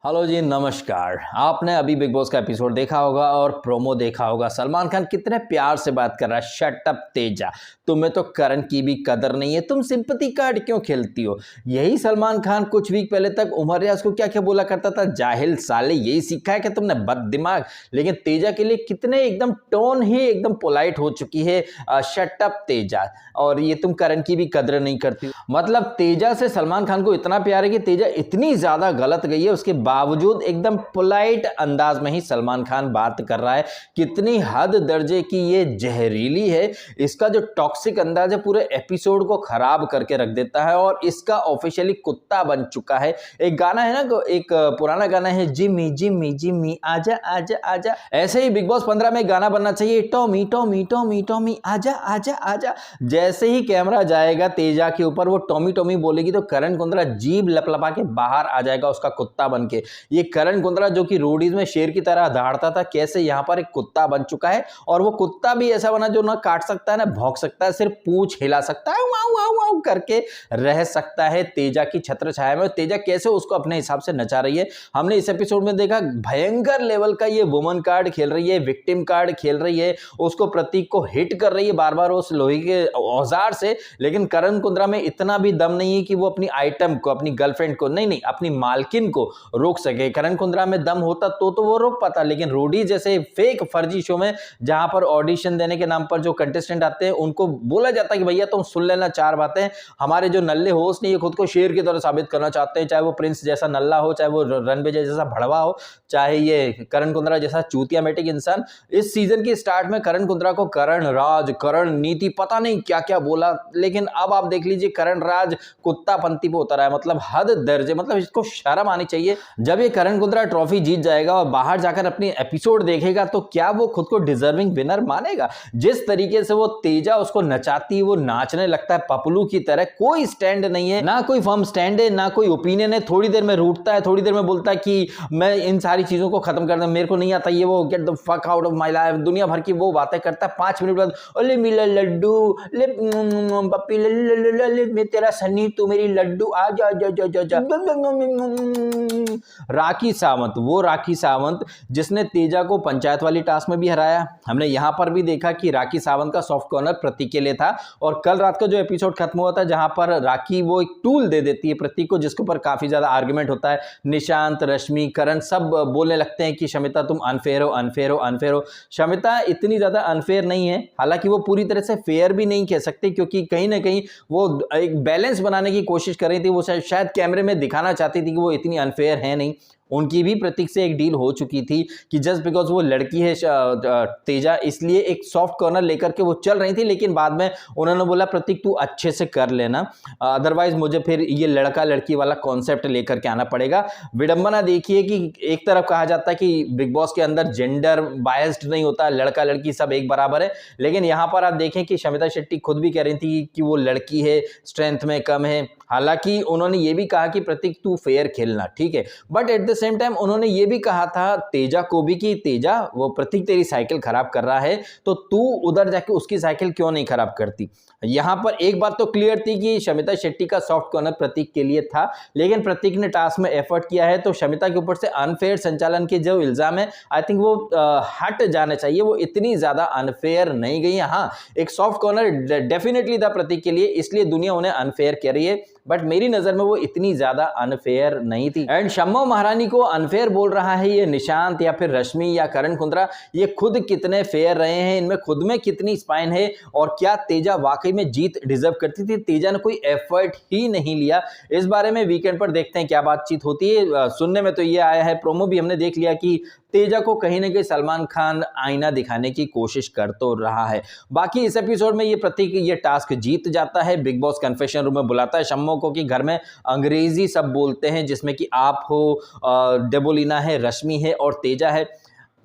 Hello जी, नमस्कार। आपने अभी बिग बॉस का एपिसोड देखा होगा और प्रोमो देखा होगा। सलमान खान कितने प्यार से बात कर रहा है, शट अप तेजा, तुम्हें तो करण की भी कदर नहीं है, तुम सिंपैथी कार्ड क्यों खेलती हो। यही सलमान खान कुछ वीक पहले तक उमर रियाज को क्या क्या बोला करता था, जाहिल साले, यही सीखा है कि तुमने बद दिमाग। लेकिन तेजा के लिए कितने एकदम टोन ही एकदम पोलाइट हो चुकी है, शट अप तेजा, और ये तुम करण की भी कदर नहीं करती। मतलब तेजा से सलमान खान को इतना प्यार है कि तेजा इतनी ज्यादा गलत गई है, उसके बावजूद एकदम पोलाइट अंदाज में ही सलमान खान बात कर रहा है। कितनी हद दर्जे की ये जहरीली है, इसका जो टॉक्सिक अंदाज है पूरे एपिसोड को खराब करके रख देता है और इसका ऑफिशियली कुत्ता बन चुका है। एक गाना है ना, एक पुराना गाना है, जिमी जिमी जिमी आजा आजा आजा, ऐसे ही बिग बॉस 15 में गाना बनना चाहिए, टॉमी टॉमी टॉमी टॉमी आजा आजा आजा। जैसे ही कैमरा जाएगा तेजा के ऊपर, वो टॉमी टॉमी बोलेगी तो करण कुंद्रा जीभ लपलपा के बाहर आ जाएगा उसका कुत्ता बन के। ये करण कुंद्रा जो कि रोडीज में शेर की तरह दहाड़ता था, कैसे यहां पर एक कुत्ता बन चुका है। और वो कुत्ता भी ऐसा बना जो ना काट सकता है ना भौंक सकता है, सिर्फ पूंछ हिला सकता है, वाव वाव वाव करके रह सकता है तेजा की छत्र छाया में। तेजा कैसे उसको अपने हिसाब से नचा रही है, हमने इस एपिसोड में देखा। भयंकर लेवल का ये वुमन कार्ड खेल रही है, विक्टिम कार्ड खेल रही है, उसको प्रतीक को हिट कर रही है बार बार उस लोहे के औजार से। लेकिन करण कुंद्रा में इतना भी दम नहीं है कि वो अपनी आइटम को, अपनी गर्लफ्रेंड को, नहीं अपनी मालकिन को रोक सके। करण कुंद्रा में दम होता तो वो रोक पाता, लेकिन रोडी जैसे फेक फर्जी शो में जहां पर ऑडिशन देने के नाम पर जो कंटेस्टेंट आते हैं उनको बोला जाता है कि भैया तुम सुन लेना चार बातें। हमारे जो नल्ले होस्ट ने ये खुद को शेर की तरह साबित करना चाहते हैं, चाहे वो प्रिंस जैसा नल्ला हो, चाहे वो रणबीर जैसा भड़वा हो, चाहे ये करण कुंद्रा जैसा चूतिया मेटिक इंसान। इस सीजन की स्टार्ट में करण कुंद्रा को करण राज, करण नीति, पता नहीं क्या क्या बोला, लेकिन अब आप देख लीजिए करण राज कुत्ता पंक्ति पे उतर है। मतलब हद दर्जे, मतलब इसको शर्म आनी चाहिए। जब ये करण कुंद्रा ट्रॉफी जीत जाएगा और बाहर जाकर अपनी एपिसोड देखेगा तो क्या वो खुद को डिजर्विंग विनर मानेगा। जिस तरीके से वो तेजा उसको नचाती है, वो नाचने लगता है पपलू की तरह, कोई स्टैंड नहीं है, ना कोई फर्म स्टैंड है, ना कोई ओपिनियन है। थोड़ी देर में रूठता है, थोड़ी देर में बोलता है कि मैं इन सारी चीजों को खत्म कर दूं, मेरे को नहीं आता ये वो, get the fuck out of my life, दुनिया भर की वो बातें करता है। 5 मिनट बाद ओले मिला लड्डू, ले पप्पी, ले मैं तेरा सन्नी, तू मेरी लड्डू, आ जा जा जा जा जा। राखी सावंत, वो राखी सावंत जिसने तेजा को पंचायत वाली टास्क में भी हराया। हमने यहां पर भी देखा कि राखी सावंत का सॉफ्ट कॉर्नर प्रतीक के लिए था। और कल रात का जो एपिसोड खत्म हुआ था, जहां पर राखी वो एक टूल दे देती है प्रतीक को, जिसके ऊपर काफी ज्यादा आर्गुमेंट होता है। निशांत, रश्मि, करण सब बोलने लगते हैं कि शमिता तुम अनफेयर हो, अनफेयर हो, अनफेयर हो। शमिता इतनी ज्यादा अनफेयर नहीं है, हालांकि वो पूरी तरह से फेयर भी नहीं कह सकते, क्योंकि कहीं ना कहीं वो एक बैलेंस बनाने की कोशिश कर रही थी। वो शायद कैमरे में दिखाना चाहती थी कि वो इतनी अनफेयर है नहीं। उनकी भी प्रतीक से एक डील हो चुकी थी कि जस्ट बिकॉज वो लड़की है तेजा, इसलिए एक सॉफ्ट कॉर्नर लेकर के वो चल रही थी। लेकिन बाद में उन्होंने बोला प्रतीक तू अच्छे से कर लेना, अदरवाइज मुझे फिर ये लड़का लड़की वाला कॉन्सेप्ट लेकर के आना पड़ेगा। विडंबना देखिए कि एक तरफ कहा जाता है कि बिग बॉस के अंदर जेंडर बायस्ड नहीं होता, लड़का लड़की सब एक बराबर है। लेकिन यहां पर आप देखें कि शमिता शेट्टी खुद भी कह रही थी कि वो लड़की है, स्ट्रेंथ में कम है। हालांकि उन्होंने ये भी कहा कि प्रतीक तू फेयर खेलना, ठीक है, but at the same time उन्होंने ये भी कहा था तेजा को भी कि तेजा वो प्रतीक तेरी साइकिल खराब कर रहा है तो तू उधर जाके उसकी साइकिल क्यों नहीं खराब करती। यहां पर एक बात तो क्लियर थी कि शमिता शेट्टी का सॉफ्ट कॉर्नर प्रतीक के लिए था, लेकिन प्रतीक ने टास्क में एफर्ट किया है तो शमिता के ऊपर से अनफेयर संचालन के जो इल्जाम है, आई थिंक वो हट जाने चाहिए। वो इतनी ज्यादा अनफेयर नहीं गई। हाँ, एक सॉफ्ट कॉर्नर डेफिनेटली था प्रतीक के लिए, इसलिए दुनिया उन्हें अनफेयर कह रही है, बट मेरी नजर में वो इतनी ज्यादा अनफेयर नहीं थी। एंड शम्मा महारानी को अनफेयर बोल रहा है ये निशांत या फिर रश्मि या करण कुंद्रा, ये खुद कितने फेयर रहे हैं, इनमें खुद में कितनी स्पाइन है, और क्या तेजा वाकई में जीत डिजर्व करती थी। तेजा ने कोई एफर्ट ही नहीं लिया। इस बारे में वीकेंड पर देखते हैं क्या बातचीत होती है। सुनने में तो ये आया है, प्रोमो भी हमने देख लिया कि तेजा को कहीं ना कहीं सलमान खान आईना दिखाने की कोशिश कर तो रहा है। बाकी इस एपिसोड में ये प्रतीक ये टास्क जीत जाता है, बिग बॉस कन्फेशन रूम में बुलाता है शम्मो को कि घर में अंग्रेजी सब बोलते हैं, जिसमें कि आप हो, डेबोलिना है, रश्मि है और तेजा है।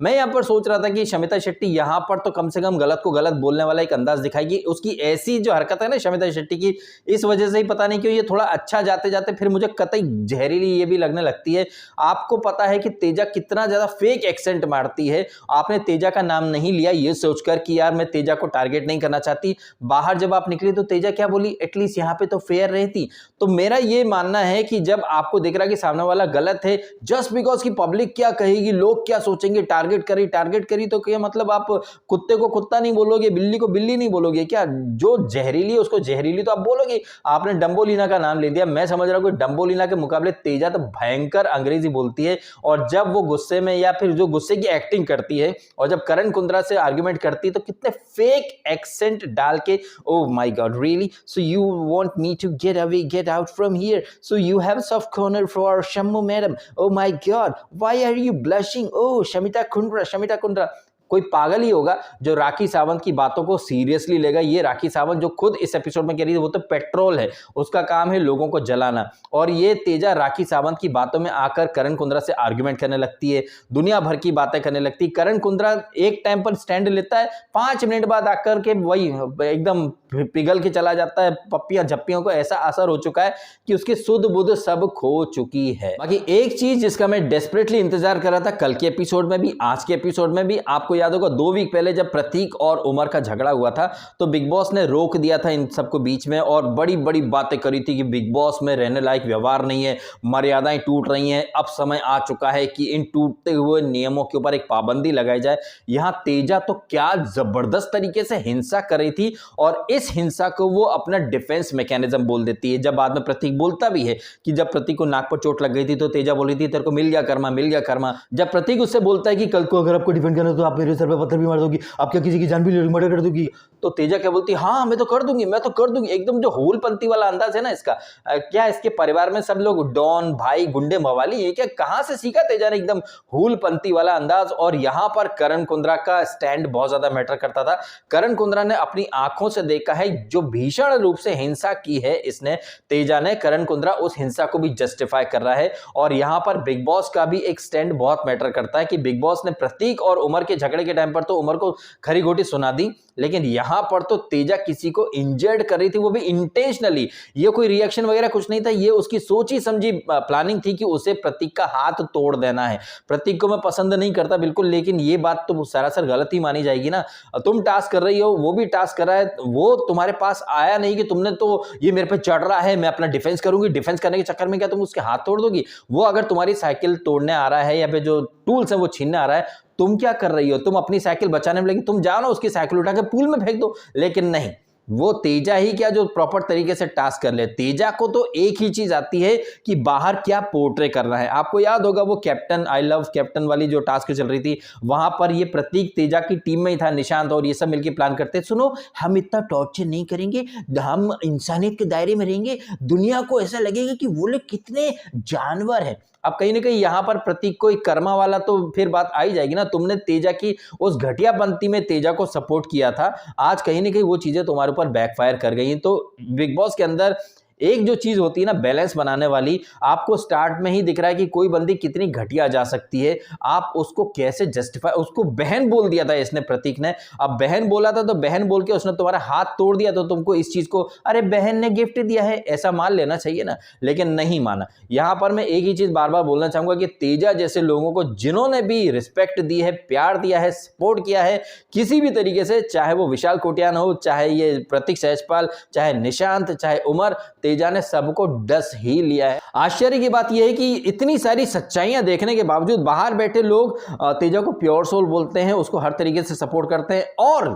मैं यहाँ पर सोच रहा था कि शमिता शेट्टी यहाँ पर तो कम से कम गलत को गलत बोलने वाला एक अंदाज दिखाएगी। उसकी ऐसी जो हरकत है ना शमिता शेट्टी की, इस वजह से ही पता नहीं क्यों ये थोड़ा अच्छा जाते जाते फिर मुझे कतई जहरीली ये भी लगने लगती है। आपको पता है कि तेजा कितना ज्यादा फेक एक्सेंट मारती है। आपने तेजा का नाम नहीं लिया ये सोचकर कि यार मैं तेजा को टारगेट नहीं करना चाहती, बाहर जब आप निकली तो तेजा क्या बोली, एटलीस्ट यहाँ पे तो फेयर रहती। तो मेरा ये मानना है कि जब आपको दिख रहा है कि सामने वाला गलत है, जस्ट बिकॉज की पब्लिक क्या कहेगी, लोग क्या सोचेंगे, टारगेट करी तो क्या मतलब आप कुत्ते को कुत्ता नहीं बोलोगे, बिल्ली को बिल्ली नहीं बोलोगे क्या? जो जहरीली है उसको जहरीली तो आप बोलोगे। आपने डम्बोलिना का नाम ले दिया। मैं समझ रहा हूँ कि डम्बोलिना के मुकाबले तेजा तो भयंकर अंग्रेजी बोलती है, और जब वो गुस्से में या फिर जो गुस्से की एक्टिंग करती है और जब करण कुंद्रा से आर्ग्यूमेंट करती है तो कितने फेक एक्सेंट डाल के, oh my god really, so you want me to get away, get out from here, so you have soft corner for Shammu madam, oh my god why are you blushing, oh Shamita Kundra. कोई पागल ही होगा जो राखी सावंत की बातों को seriously लेगा। ये राखी सावंत जो खुद इस एपिसोड में कह रही है वो तो पेट्रोल है, उसका काम है लोगों को जलाना, और ये तेजा राखी सावंत की बातों में आकर करण कुंद्रा से आर्ग्यूमेंट करने लगती है, दुनिया भर की बातें करने लगती है। करण कुंद्रा एक टाइम पर स्टैंड लेता है, 5 मिनट बाद आकर के वही एकदम पिघल के चला जाता है। पप्पियां झप्पियों को ऐसा असर हो चुका है कि उसकी सुध बुध सब खो चुकी है। बाकी एक चीज जिसका मैं डेस्परेटली इंतजार कर रहा था कल के एपिसोड में भी, आज के एपिसोड में भी, आपको याद होगा 2 वीक पहले जब प्रतीक और उमर का झगड़ा हुआ था तो बिग बॉस ने रोक दिया था इन सबको बीच में और बड़ी बड़ी बातें करी थी कि बिग बॉस में रहने लायक व्यवहार नहीं है, मर्यादाएं टूट रही हैं, अब समय आ चुका है कि इन टूटते हुए नियमों के ऊपर एक पाबंदी लगाई जाए। यहां तेजा तो क्या जबरदस्त तरीके से हिंसा कर रही थी और इस हिंसा को वो अपना डिफेंस मैकेनिज्म बोल देती है। जब बाद में प्रतीक बोलता भी है कि जब प्रतीक को नाक पर चोट लग गई थी तो तेजा बोली थी तेरे को मिल गया कर्मा। जब प्रतीक उससे बोलता है कि कल को अगर आपको डिफेंड करना तो आप मेरे सर पे पत्थर भी मार दोगी, आप क्या किसी की जान भी मर्डर कर दोगी, तो तेजा क्या बोलती है, हाँ मैं तो कर दूंगी। एकदम जो होलपंती वाला अंदाज है ना इसका, क्या इसके परिवार में सब लोग डॉन भाई गुंडे मवाली है क्या? कहां से सीखा तेजा ने एकदम होलपंती वाला अंदाज। और यहां पर करण कुंद्रा का स्टैंड बहुत ज्यादा मैटर करता था। करण कुंद्रा ने अपनी आंखों से देखा है जो भीषण रूप से हिंसा की है इसने, तेजा ने, करण कुंद्रा उस हिंसा को भी जस्टिफाई कर रहा है। और यहां पर बिग बॉस का भी एक स्टैंड बहुत मैटर करता है कि बिग बॉस ने प्रतीक और उमर के झगड़े के टाइम पर तो उमर को खरी घोटी सुना दी, लेकिन यहां पर तो तेजा किसी को इंजर्ड कर रही थी, वो भी इंटेंशनली। ये कोई रिएक्शन वगैरह कुछ नहीं था, ये उसकी सोची समझी प्लानिंग थी कि उसे प्रतीक का हाथ तोड़ देना है। प्रतीक को मैं पसंद नहीं करता बिल्कुल, लेकिन ये बात तो सरासर गलत ही मानी जाएगी ना। तुम टास्क कर रही हो, वो भी टास्क कर रहा है, वो तुम्हारे पास आया नहीं कि तुमने तो ये मेरे पे चढ़ रहा है मैं अपना डिफेंस करूंगी, डिफेंस करने के चक्कर में क्या तुम उसके हाथ तोड़ दोगी? वो अगर तुम्हारी साइकिल तोड़ने आ रहा है या फिर जो टूल्स है वो छीनने आ रहा है, तुम क्या कर रही हो? तुम अपनी साइकिल बचाने में लगी, तुम जाओ ना उसकी साइकिल उठा के पूल में फेंक दो। लेकिन नहीं, वो तेजा ही क्या जो प्रॉपर तरीके से टास्क कर ले। तेजा को तो एक ही चीज आती है कि बाहर क्या पोर्ट्रे करना है। आपको याद होगा वो कैप्टन, आई लव कैप्टन वाली जो टास्क चल रही थी, वहां पर ये प्रतीक तेजा की टीम में ही था, निशांत और ये सब मिलकर प्लान करते, सुनो हम इतना टॉर्चर नहीं करेंगे, हम इंसानियत के दायरे में रहेंगे, दुनिया को ऐसा लगेगा कि वो लोग कितने जानवर हैं। अब कहीं ना कहीं यहां पर प्रतीक को एक कर्मा वाला तो फिर बात आ ही जाएगी ना। तुमने तेजा की उस घटिया पंक्ति में तेजा को सपोर्ट किया था, आज कहीं ना कहीं वो चीजें तुम्हारे ऊपर बैकफायर कर गई। तो बिग बॉस के अंदर एक जो चीज होती है ना बैलेंस बनाने वाली, आपको स्टार्ट में ही दिख रहा है कि कोई बंदी कितनी घटिया जा सकती है, आप उसको कैसे जस्टिफाई। उसको बहन बोल दिया था इसने, प्रतीक ने। अब बहन बोला था तो बहन बोल के उसने तुम्हारा हाथ तोड़ दिया, तो तुमको इस चीज को अरे बहन ने गिफ्ट दिया है ऐसा मान लेना चाहिए ना, लेकिन नहीं माना। यहां पर मैं एक ही चीज बार बार बोलना चाहूंगा कि तेजा जैसे लोगों को जिन्होंने भी रिस्पेक्ट दी है, प्यार दिया है, सपोर्ट किया है किसी भी तरीके से, चाहे वो विशाल कोटियान हो, चाहे ये प्रतीक सहजपाल, चाहे निशांत, चाहे उमर, तेजा ने सबको डस ही लिया है। आश्चर्य की बात यह है कि इतनी सारी सच्चाइयां देखने के बावजूद बाहर बैठे लोग तेजा को प्योर सोल बोलते हैं, उसको हर तरीके से सपोर्ट करते हैं। और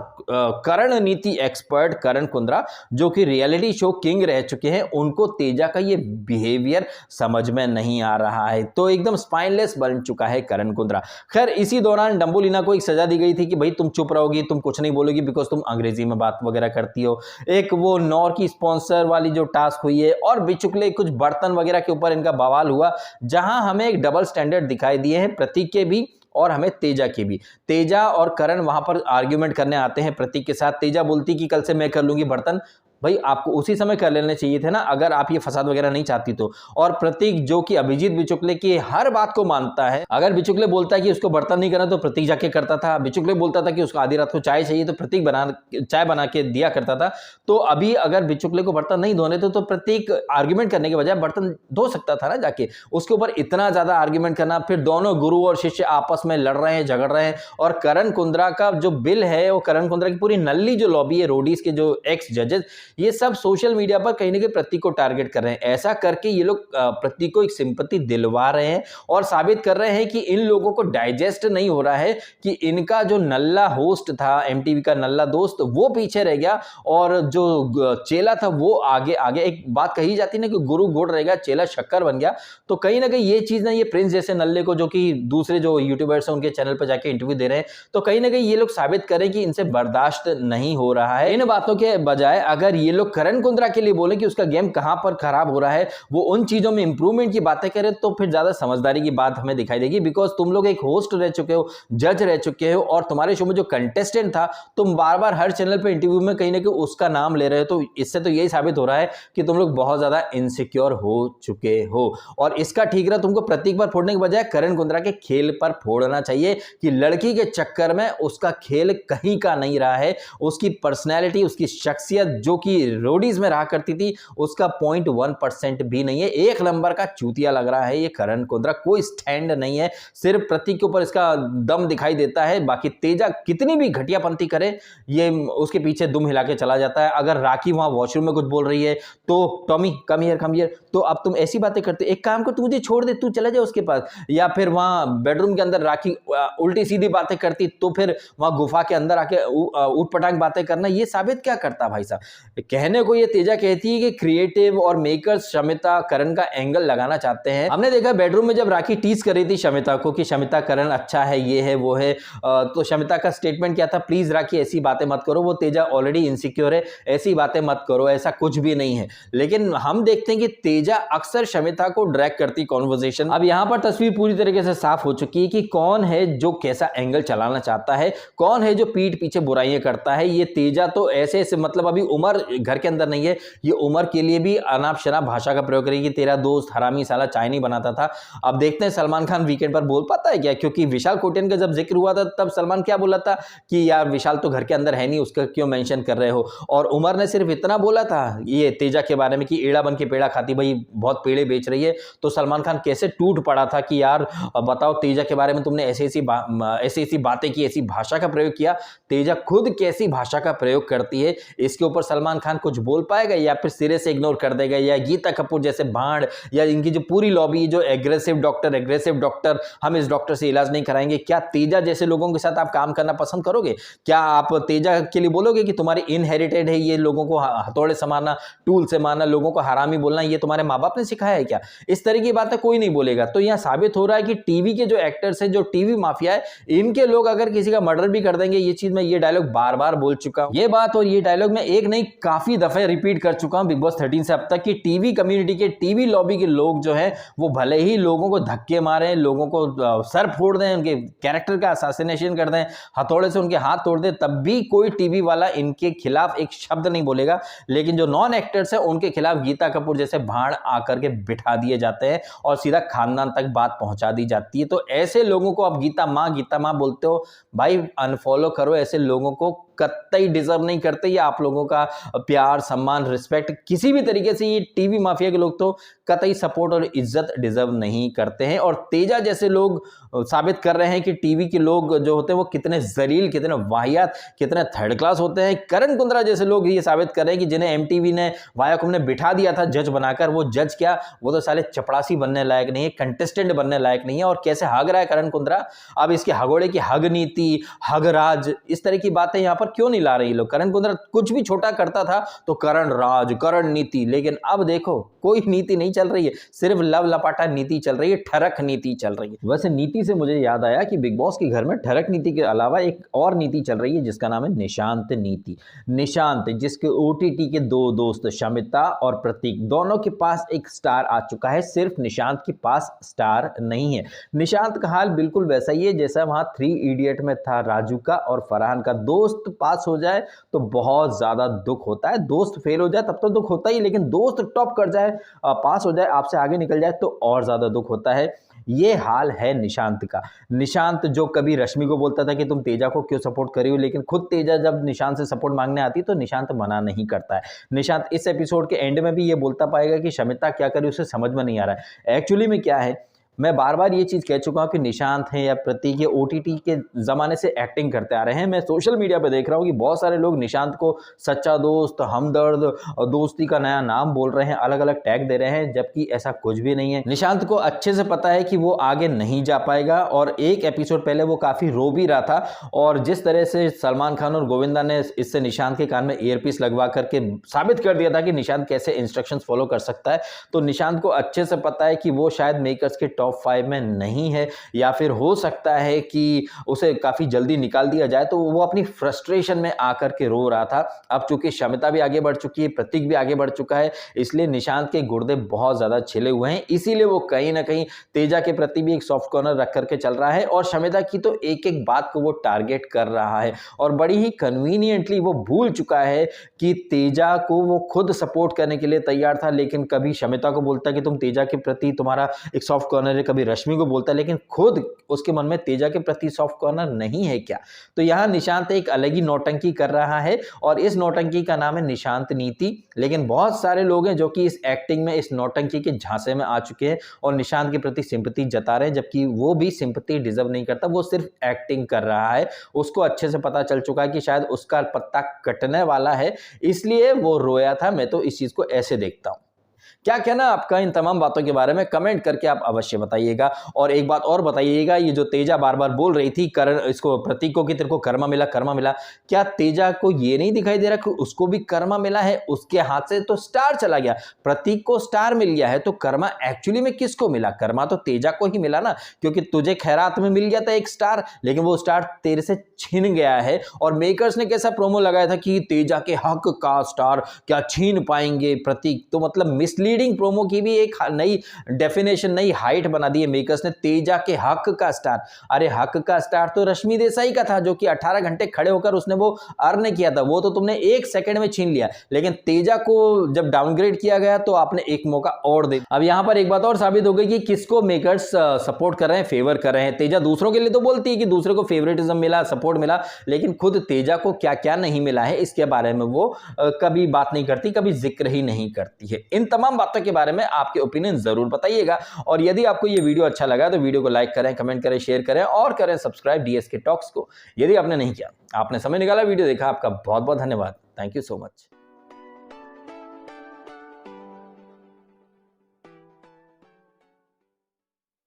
करण नीति एक्सपर्ट करण कुंद्रा जो कि रियलिटी शो किंग रह चुके हैं, उनको तेजा का ये बिहेवियर समझ में नहीं आ रहा है। तो एकदम स्पाइनलेस बन चुका है करण कुंद्रा। खैर इसी दौरान डम्बोलिना को एक सजा दी गई थी कि भाई तुम चुप रहोगी, तुम कुछ नहीं बोलोगी बिकॉज तुम अंग्रेजी में बात वगैरह करती हो। एक वो नॉर की स्पॉन्सर वाली जो टास्क हुई है, और बिचुकले कुछ बर्तन वगैरह के ऊपर इनका बवाल हुआ, जहां हमें एक डबल स्टैंडर्ड दिखाई दिए हैं प्रतीक के भी और हमें तेजा के भी। तेजा और करण वहां पर आर्ग्यूमेंट करने आते हैं प्रतीक के साथ। तेजा बोलती कि कल से मैं कर लूंगी बर्तन, भाई आपको उसी समय कर लेने चाहिए थे ना, अगर आप ये फसाद वगैरह नहीं चाहती तो। और प्रतीक जो कि अभिजीत बिचुकले की हर बात को मानता है, अगर बिचुकले बोलता है कि उसको बर्तन नहीं करना तो प्रतीक जाके करता था, बिचुकले बोलता था कि उसको आधी रात को चाय चाहिए तो प्रतीक चाय बना के दिया करता था। तो अभी अगर बिचुकले को बर्तन नहीं धोने थे तो प्रतीक आर्ग्यूमेंट करने के बजाय बर्तन धो सकता था ना जाके। उसके ऊपर इतना ज्यादा आर्ग्यूमेंट करना, फिर दोनों गुरु और शिष्य आपस में लड़ रहे हैं, झगड़ रहे हैं। और करण कुंद्रा का जो बिल है, वो करण कुंद्रा की पूरी नल्ली जो लॉबी है, रोडीज के जो एक्स जजेस, ये सब सोशल मीडिया पर कहीं ना कहीं प्रतीक को टारगेट कर रहे हैं। ऐसा करके ये लोग प्रतीक को एक सिंपैथी दिलवा रहे हैं और साबित कर रहे हैं कि इन लोगों को डाइजेस्ट नहीं हो रहा है कि इनका जो नल्ला होस्ट था, एमटीवी का नल्ला दोस्त, वो पीछे रह गया और जो चेला था वो आगे आगे। एक बात कही जाती है ना कि गुरु गुड़ रह गया, चेला शक्कर बन गया। तो कहीं ना कहीं ये चीज ना, ये प्रिंस जैसे नल्ले को, जो कि दूसरे जो यूट्यूबर्स हैं उनके चैनल पर जाके इंटरव्यू दे रहे हैं, तो कहीं ना कहीं ये लोग साबित करें कि इनसे बर्दाश्त नहीं हो रहा है। इन बातों के बजाय अगर ये लोग करण कुंद्रा के लिए बोले कि उसका गेम कहां पर खराब हो रहा है, वो उन चीजों में इंप्रूवमेंट की बातें करें, तो फिर ज्यादा समझदारी की बात हमें दिखाई देगी। बिकॉज तुम लोग एक होस्ट रह चुके हो, जज रह चुके हो, और तुम्हारे शो में जो कंटेस्टेंट था, तुम बार बार हर चैनल पे इंटरव्यू में कहीं ना कहीं उसका नाम ले रहे हो। तो इससे तो यही साबित हो रहा है कि तुम लोग बहुत ज्यादा इनसिक्योर हो चुके हो। और इसका ठीक रहा, तुमको प्रतीक पर फोड़ने के बजाय करण कुंद्रा के खेल पर फोड़ना चाहिए कि लड़की के चक्कर में उसका खेल कहीं का नहीं रहा है। उसकी पर्सनैलिटी, उसकी शख्सियत जो कि रोडीज में रहा करती थी, उसका 0.1% भी नहीं है। एक नंबर का चूतिया लग रहा है ये करण कुंद्रा, कोई स्टैंड नहीं है। सिर्फ प्रतीक के ऊपर इसका दम दिखाई देता है, बाकी तेजा कितनी भी घटियापंती करे, ये उसके पीछे दुम हिला के चला जाता है। अगर राखी वहां वॉशरूम में कुछ बोल रही है तो टॉमी कम हियर, तो अब तुम ऐसी बातें करते, एक काम कर, तू मुझे छोड़ दे, तू चला जा उसके पास। या फिर वहां बेडरूम के अंदर राखी उल्टी सीधी बातें करती, तो फिर वहां गुफा के अंदर आके उठ पटांग बातें करना, ये साबित क्या करता भाई साहब? कहने को ये तेजा कहती है कि क्रिएटिव और मेकर्स शमिता करण का एंगल लगाना चाहते हैं। हमने देखा बेडरूम में जब राखी टीज कर रही थी शमिता को कि शमिता करण अच्छा है, ये है वो है, तो शमिता का स्टेटमेंट क्या था? प्लीज राखी ऐसी बातें मत करो, वो तेजा ऑलरेडी इनसिक्योर है, ऐसी बातें मत करो, ऐसा कुछ भी नहीं है। लेकिन हम देखते हैं कि तेजा अक्सर शमिता को ड्रैग करती कॉन्वर्सेशन। अब यहां पर तस्वीर पूरी तरीके से साफ हो चुकी है कि कौन है जो कैसा एंगल चलाना चाहता है, कौन है जो पीठ पीछे बुराइयां करता है। ये तेजा तो ऐसे ऐसे, मतलब अभी उमर घर के अंदर नहीं है, ये उमर के लिए भी अनाप शनाप भाषा का प्रयोग करेगी। तेरा दोस्त हरामी साला चाय नहीं बनाता था। अब देखते हैं सलमान खान वीकेंड पर बोल पाता है क्या, क्योंकि विशाल कोटियन का जब जिक्र हुआ था तब सलमान क्या बोला था कि यार विशाल तो घर के अंदर है नहीं, उसका क्यों मेंशन कर रहे हो। और उमर ने सिर्फ इतना बोला था ये तेजा के बारे में कि एड़ा बन के पेड़ा खाती, भाई बहुत पेड़े बेच रही है। तो सलमान खान कैसे टूट पड़ा था कि यार बताओ तेजा के बारे में तुमने ऐसी ऐसी बातें की, ऐसी भाषा का प्रयोग किया। तेजा खुद कैसी भाषा का प्रयोग करती है, इसके ऊपर सलमान खान कुछ बोल पाएगा या फिर सिरे से इग्नोर कर देगा? या गीता कपूर जैसे भांड या इनकी जो पूरी लॉबी, जो एग्रेसिव डॉक्टर, हम इस डॉक्टर से इलाज नहीं कराएंगे, क्या तेजा जैसे लोगों के साथ आप काम करना पसंद करोगे? क्या आप तेजा के लिए बोलोगे कि तुम्हारी इनहेरिटेड है ये लोगों को हथौड़े से मारना, टूल से मारना, लोगों को हरामी बोलना, ये तुम्हारे माँ बाप ने सिखाया है क्या? इस तरह की बातें कोई नहीं बोलेगा। तो यहां साबित हो रहा है कि टीवी के जो एक्टर्स हैं, जो टीवी माफिया है, इनके लोग अगर किसी का मर्डर भी कर देंगे, ये चीज मैं ये डायलॉग बार बार बोल चुका हूं। ये बात और ये डायलॉग मैं एक नहीं काफी दफे रिपीट कर चुका हूं बिग बॉस 13 से अब तक, कि टीवी कम्युनिटी के, टीवी लॉबी के लोग जो है वो भले ही लोगों को धक्के मारें, लोगों को सर फोड़ दें, उनके कैरेक्टर का असैसिनेशन कर दें, हथौड़े से उनके हाथ तोड़ दें, तब भी कोई टीवी वाला इनके खिलाफ एक शब्द नहीं बोलेगा। लेकिन जो नॉन एक्टर्स है उनके खिलाफ गीता कपूर जैसे भाड़ आकर के बिठा दिए जाते हैं और सीधा खानदान तक बात पहुंचा दी जाती है। तो ऐसे लोगों को आप गीता माँ बोलते हो, भाई अनफॉलो करो। ऐसे लोगों को कतई डिजर्व नहीं करते। ये आप लोगों का प्यार, सम्मान, रिस्पेक्ट किसी भी तरीके से ये टीवी माफिया के लोग तो कतई सपोर्ट और इज्जत डिजर्व नहीं करते हैं। और तेजा जैसे लोग साबित कर रहे हैं कि टीवी के लोग जो होते हैं वो कितने जलील, कितने वाहियात, कितने थर्ड क्लास होते हैं। करण कुंद्रा जैसे लोग ये साबित कर रहे हैं कि जिन्हें एमटीवी ने, वायाकॉम ने बिठा दिया था जज बनाकर, वो जज क्या, वो तो साले चपड़ासी बनने लायक नहीं है, कंटेस्टेंट बनने लायक नहीं है। और कैसे हग रहा है करण कुंद्रा, अब इसके हगोड़े की हग नीति, हग राज, इस तरह की बातें यहां पर क्यों नहीं ला रही लोग? करण कुंद्रा कुछ भी छोटा करता था तो करण राज, करण नीति, लेकिन अब देखो कोई नीति नहीं चल रही है, सिर्फ लव लपाटा नीति चल रही है, ठरक नीति चल रही है। वैसे नीति से मुझे याद आया कि बिग बॉस के घर में ठरक नीति के अलावा एक और नीति चल रही है जिसका नाम है निशांत नीति। निशांत, जिसके ओटीटी के दो दोस्त शमिता और प्रतीक, दोनों के पास एक स्टार आ चुका है, सिर्फ निशांत के पास स्टार नहीं है। निशांत का हाल बिल्कुल वैसा ही है जैसा वहां 3 इडियट में था राजू का और फरहान का। दोस्त पास हो जाए तो बहुत ज्यादा दुख होता है, दोस्त फेल हो जाए तब तो दुख होता ही, लेकिन दोस्त टॉप कर जाए, पास हो जाए, आपसे आगे निकल जाए तो और ज्यादा दुख होता है। ये हाल है निशांत का। निशांत जो कभी रश्मि को बोलता था कि तुम तेजा को क्यों सपोर्ट कर रही हो, लेकिन खुद तेजा जब निशांत से सपोर्ट मांगने आती तो निशांत मना नहीं करता है। निशांत इस एपिसोड के एंड में भी ये बोलता पाएगा कि शमिता क्या करे उसे समझ में नहीं आ रहा है। एक्चुअली में क्या है, मैं बार बार ये चीज़ कह चुका हूँ कि निशांत हैं या प्रतीक ये ओटीटी के ज़माने से एक्टिंग करते आ रहे हैं। मैं सोशल मीडिया पे देख रहा हूँ कि बहुत सारे लोग निशांत को सच्चा दोस्त, हमदर्द और दोस्ती का नया नाम बोल रहे हैं, अलग अलग टैग दे रहे हैं, जबकि ऐसा कुछ भी नहीं है। निशांत को अच्छे से पता है कि वो आगे नहीं जा पाएगा और एक एपिसोड पहले वो काफ़ी रो भी रहा था और जिस तरह से सलमान खान और गोविंदा ने इससे निशांत के कान में ईयरपीस लगवा करके साबित कर दिया था कि निशांत कैसे इंस्ट्रक्शंस फॉलो कर सकता है, तो निशांत को अच्छे से पता है कि वो शायद मेकर्स के टॉप 5 में नहीं है या फिर हो सकता है कि उसे काफी जल्दी निकाल दिया जाए। तो वो अपनी फ्रस्ट्रेशन में आकर के रो रहा था। अब चूंकि शमिता भी आगे बढ़ चुकी है, प्रतीक भी आगे बढ़ चुका है, इसलिए निशांत के गुर्दे बहुत ज्यादा छिले हुए हैं, इसीलिए वो कहीं ना कहीं तेजा के प्रति भी एक सॉफ्ट कॉर्नर रख करके चल रहा है और शमिता की तो एक एक बात को वो टारगेट कर रहा है और बड़ी ही कन्वीनियंटली वो भूल चुका है कि तेजा को वो खुद सपोर्ट करने के लिए तैयार था, लेकिन कभी शमिता को बोलता कि तुम तेजा के प्रति तुम्हारा एक सॉफ्ट कॉर्नर है, कभी रश्मि को बोलता है, लेकिन खुद उसके मन में तेजा के प्रति सॉफ्ट कॉर्नर नहीं है क्या। तो यहां निशांत एक अलग ही नौटंकी कर रहा है और इस नौटंकी का नाम है निशांत नीति। लेकिन बहुत सारे लोग हैं जो कि इस एक्टिंग में, इस नौटंकी के झांसे में आ चुके हैं और निशांत के प्रति सिंपैथी जता रहे हैं, जबकि वो भी सिंपैथी डिजर्व नहीं करता, वो सिर्फ एक्टिंग कर रहा है। उसको अच्छे से पता चल चुका है कि शायद उसका पत्ता कटने वाला है, इसलिए वो रोया था। मैं तो इस चीज को ऐसे देखता हूं। क्या कहना आपका इन तमाम बातों के बारे में कमेंट करके आप अवश्य बताइएगा। और एक बात और बताइएगा, ये जो तेजा बार बार बोल रही थी करण इसको प्रतीक को कि तेरे को कर्मा मिला कर्मा मिला, क्या तेजा को ये नहीं दिखाई दे रहा कि उसको भी कर्मा मिला है? उसके हाथ से तो स्टार चला गया, प्रतीक को स्टार मिल गया है, तो कर्मा एक्चुअली में किसको मिला? कर्मा तो तेजा को ही मिला ना, क्योंकि तुझे खैरात में मिल गया था एक स्टार, लेकिन वो स्टार तेरे से छीन गया है। और मेकर्स ने कैसा प्रोमो लगाया था कि तेजा के हक का स्टार क्या छीन पाएंगे प्रतीक, तो मतलब मिसलीडिंग प्रोमो की भी एक नई डेफिनेशन, नई हाइट बना दी है मेकर्स ने। तेजा के हक का स्टार, अरे हक का स्टार तो रश्मि देसाई का था, जो कि 18 घंटे खड़े होकर उसने वो अर्न किया था, वो तो तुमने एक सेकंड में छीन लिया। लेकिन तेजा को जब डाउनग्रेड किया गया तो आपने एक मौका और दे। अब यहां पर एक बात और साबित हो गई कि किसको मेकर्स सपोर्ट कर रहे हैं, फेवर कर रहे हैं। तेजा दूसरों के लिए तो बोलती है कि दूसरे को फेवरेटिज्म मिला, सपोर्ट मिला, लेकिन खुद तेजा को क्या क्या नहीं मिला है इसके बारे में वो कभी बात नहीं करती, कभी जिक्र ही नहीं करती है। इन तमाम बातों के बारे में आपके ओपिनियन जरूर बताइएगा और यदि आपको ये वीडियो अच्छा लगा तो वीडियो को लाइक करें, कमेंट करें, शेयर करें और करें सब्सक्राइब डीएसके टॉक्स को। यदि आपने नहीं किया, आपने समय निकाला, वीडियो देखा, आपका बहुत बहुत धन्यवाद। Thank you so much.